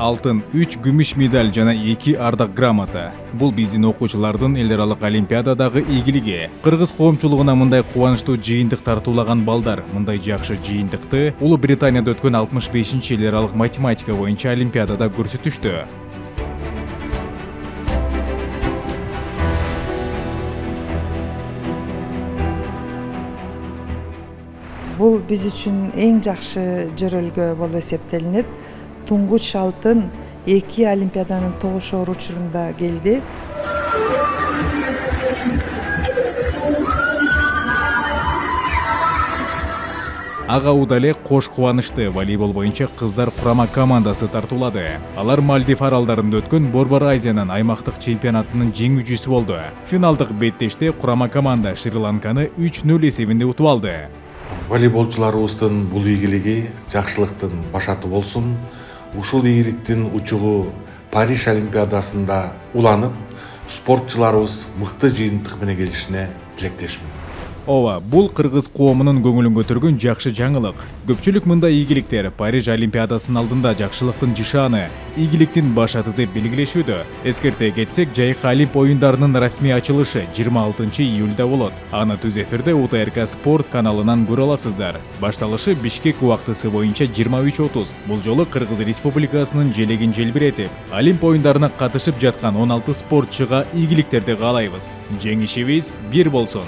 алтын, 3 күмүш медаль жана 2 ардак грамота. Бул биздин окуучулардын эл аралык олимпиададагы ийгилиги. Кыргыз коомчулугуна мындай кубанычтуу жыйынтык тартуулаган балдар мындай жакшы жыйынтыкты Улуу Британияда өткөн 65-эл аралык математика боюнча олимпиадада көрсөтүштү. Бул биз үчүн эң жакшы жөрөлгө болуп эсептелинет. Туңгуч алтын 2 олимпиаданын тогушоор учурунда келди. Ага удале кош кубанычты волейбол боюнча кыздар курама командасы тартуулады. Алар Мальдив аралдарында өткөн Борбор Азиянын аймактык чемпионатынын жеңүүчүсү болду. Финалдык беттеште курама команда Шри-Ланканы 3-0 эсебинде утуп алды. Волейболчуларыбыздын бул ийгилиги жакшылыктын башаты болсун. Ушул ийгиликтин учугу Париж олимпиадасында уланып, спортчуларыбыз мыкты жыйынтык менен келишине тилектешмин. Ооба, бул кыргыз коомунун көңүлүн көтөргөн жакшы жаңылык. Көпчүлүк мындай ийгиликтер Париж олимпиадасынын алдында жакшылыктын жишааны, ийгиликтин башаты деп белгилешүүдө. Эскерте кетсек, жайкы Олимп оюндарынын расмий ачылышы 26 июлда болот. Аны түз эфирде УТРК Спорт каналынан көрө аласыздар. Башталышы Бишкек убактысы боюнча 23:30. Бул жолу Кыргыз Республикасынын желегин желбиретип, Олимп оюндарына катышып жаткан 16 спортчуга ийгиликтерди каалайбыз. Жеңишибиз бир болсун.